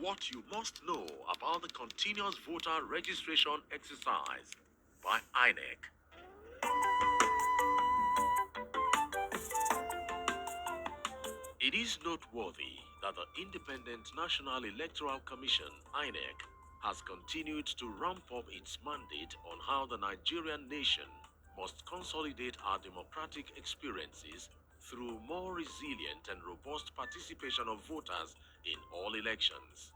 What you must know about the continuous voter registration exercise by INEC. It is noteworthy that the Independent National Electoral Commission, INEC, has continued to ramp up its mandate on how the Nigerian nation must consolidate our democratic experiences through more resilient and robust participation of voters in all elections.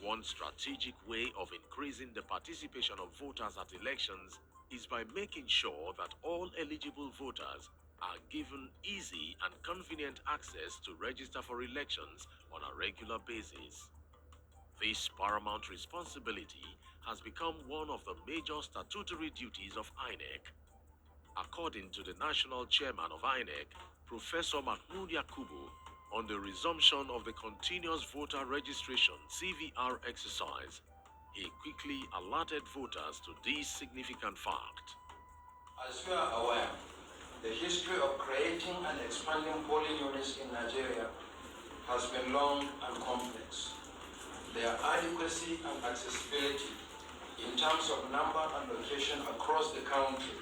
One strategic way of increasing the participation of voters at elections is by making sure that all eligible voters are given easy and convenient access to register for elections on a regular basis. This paramount responsibility has become one of the major statutory duties of INEC. According to the national chairman of INEC, Professor Mahmoud Yakubu, on the resumption of the continuous voter registration CVR exercise, he quickly alerted voters to this significant fact. As you are aware, the history of creating and expanding polling units in Nigeria has been long and complex. Their adequacy and accessibility in terms of number and location across the country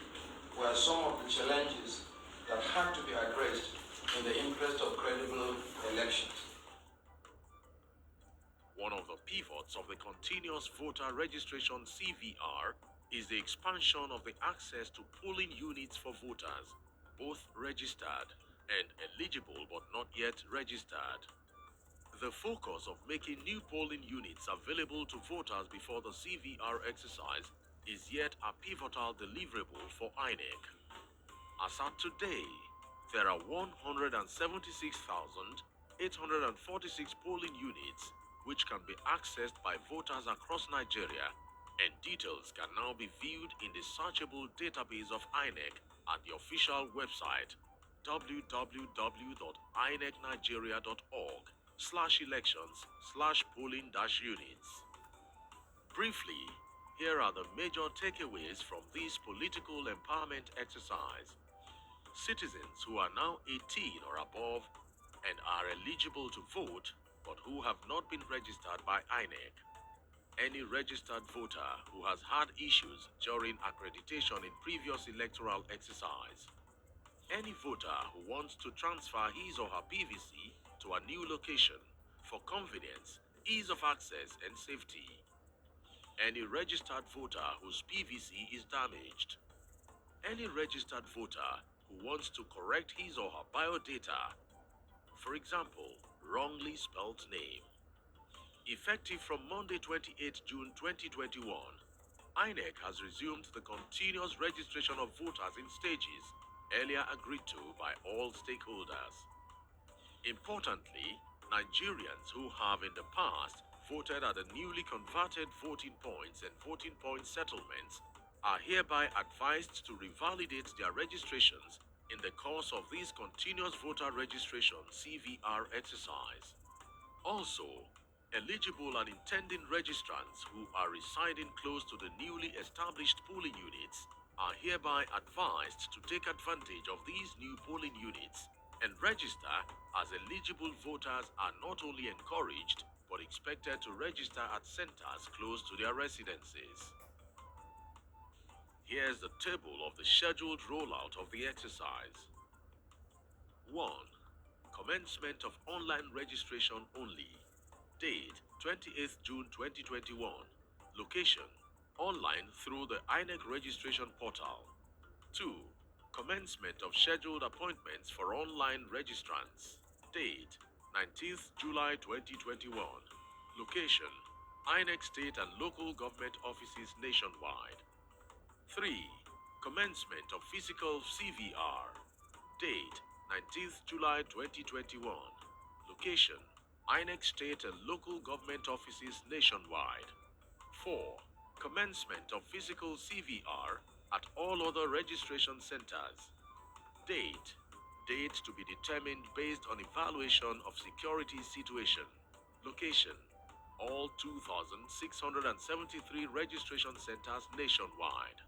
were some of the challenges that had to be addressed in the interest of credible elections. One of the pivots of the continuous voter registration CVR is the expansion of the access to polling units for voters, both registered and eligible but not yet registered. The focus of making new polling units available to voters before the CVR exercise is yet a pivotal deliverable for INEC. As at today, there are 176,846 polling units which can be accessed by voters across Nigeria, and details can now be viewed in the searchable database of INEC at the official website www.inecnigeria.org/elections/polling-units. Briefly, here are the major takeaways from this political empowerment exercise. Citizens who are now 18 or above and are eligible to vote but who have not been registered by INEC. Any registered voter who has had issues during accreditation in previous electoral exercise. Any voter who wants to transfer his or her PVC to a new location for convenience, ease of access and safety. Any registered voter whose PVC is damaged. Any registered voter who wants to correct his or her biodata, for example, wrongly spelt name. Effective from Monday 28 June 2021, INEC has resumed the continuous registration of voters in stages earlier agreed to by all stakeholders. Importantly, Nigerians who have in the past voted at the newly converted voting points and voting point settlements are hereby advised to revalidate their registrations in the course of this continuous voter registration CVR exercise. Also, eligible and intending registrants who are residing close to the newly established polling units are hereby advised to take advantage of these new polling units and register, as eligible voters are not only encouraged but expected to register at centers close to their residences. Here's the table of the scheduled rollout of the exercise. 1. Commencement of online registration only. Date 28th June 2021. Location online through the INEC registration portal. 2. Commencement of scheduled appointments for online registrants. Date 19th July 2021. Location INEC state and local government offices nationwide. 3. Commencement of physical CVR. Date 19th July 2021. Location INEC state and local government offices nationwide. 4. Commencement of physical CVR at all other registration centers. Date to be determined based on evaluation of security situation. Location all 2,673 registration centers nationwide.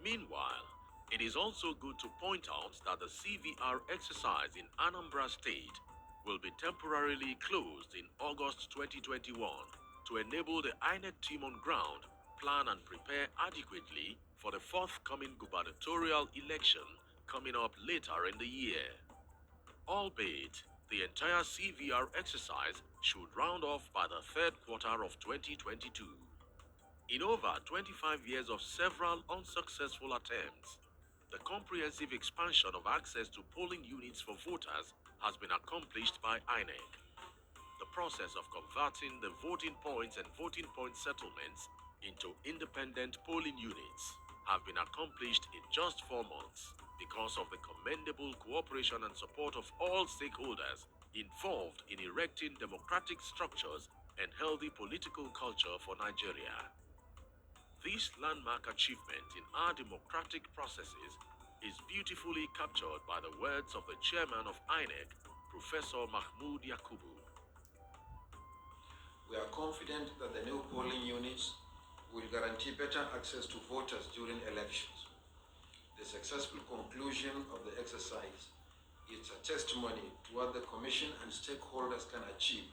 Meanwhile, it is also good to point out that the CVR exercise in Anambra State will be temporarily closed in August 2021 to enable the INEC team on ground plan and prepare adequately for the forthcoming gubernatorial election coming up later in the year. Albeit, the entire CVR exercise should round off by the third quarter of 2022. In over 25 years of several unsuccessful attempts, the comprehensive expansion of access to polling units for voters has been accomplished by INEC. The process of converting the voting points and voting point settlements into independent polling units have been accomplished in just 4 months because of the commendable cooperation and support of all stakeholders involved in erecting democratic structures and healthy political culture for Nigeria. This landmark achievement in our democratic processes is beautifully captured by the words of the chairman of INEC, Professor Mahmoud Yakubu. We are confident that the new polling units will guarantee better access to voters during elections. The successful conclusion of the exercise is a testimony to what the Commission and stakeholders can achieve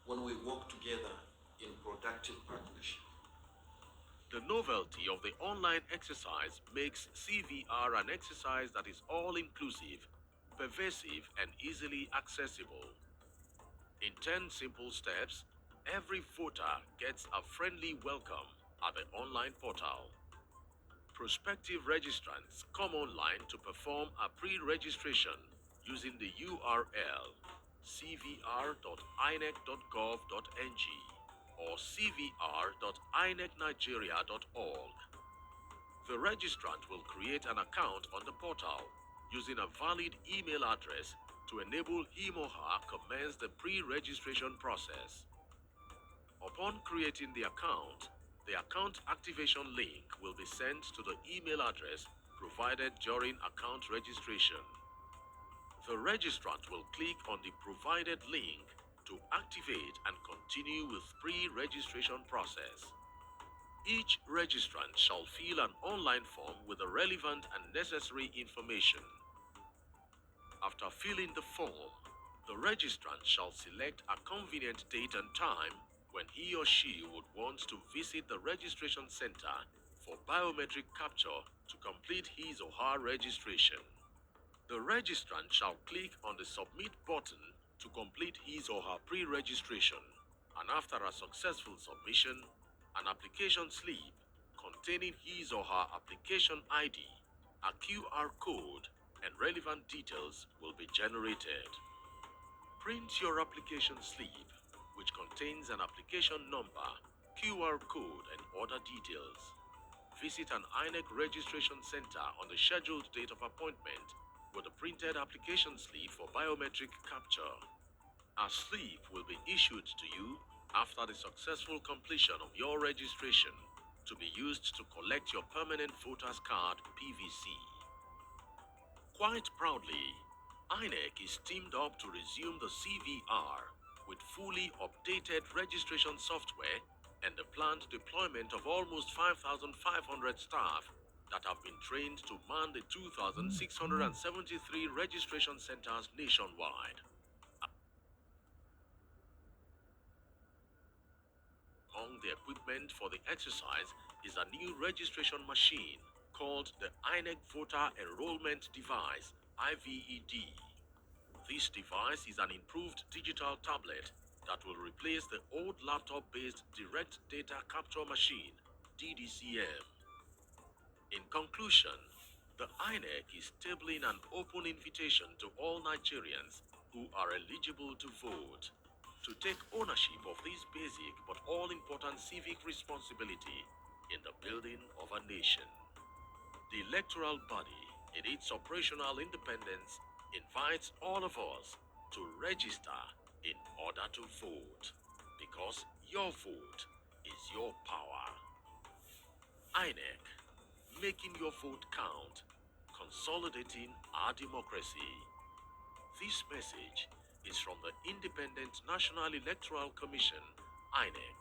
when we work together in productive partnership. The novelty of the online exercise makes CVR an exercise that is all-inclusive, pervasive, and easily accessible. In 10 simple steps, every voter gets a friendly welcome at the online portal. Prospective registrants come online to perform a pre-registration using the URL cvr.inec.gov.ng or cvr.inecnigeria.org. The registrant will create an account on the portal using a valid email address to enable him or her commence the pre-registration process. Upon creating the account activation link will be sent to the email address provided during account registration. The registrant will click on the provided link to activate and continue with pre-registration process. Each registrant shall fill an online form with the relevant and necessary information. After filling the form, the registrant shall select a convenient date and time when he or she would want to visit the registration center for biometric capture to complete his or her registration. The registrant shall click on the Submit button to complete his or her pre-registration, and after a successful submission, an application slip containing his or her application ID, a QR code, and relevant details will be generated. Print your application slip, which contains an application number, QR code, and other details. Visit an INEC registration center on the scheduled date of appointment with a printed application slip for biometric capture. A slip will be issued to you after the successful completion of your registration to be used to collect your permanent voter's card (PVC). Quite proudly, INEC is teamed up to resume the CVR with fully updated registration software and the planned deployment of almost 5,500 staff that have been trained to man the 2,673 registration centers nationwide. Among the equipment for the exercise is a new registration machine called the INEC Voter Enrollment Device, IVED. This device is an improved digital tablet that will replace the old laptop-based Direct Data Capture Machine, DDCM. In conclusion, the INEC is tabling an open invitation to all Nigerians who are eligible to vote to take ownership of this basic but all-important civic responsibility in the building of a nation. The electoral body, in its operational independence, invites all of us to register in order to vote, because your vote is your power. INEC, making your vote count, consolidating our democracy. This message is from the Independent National Electoral Commission, INEC.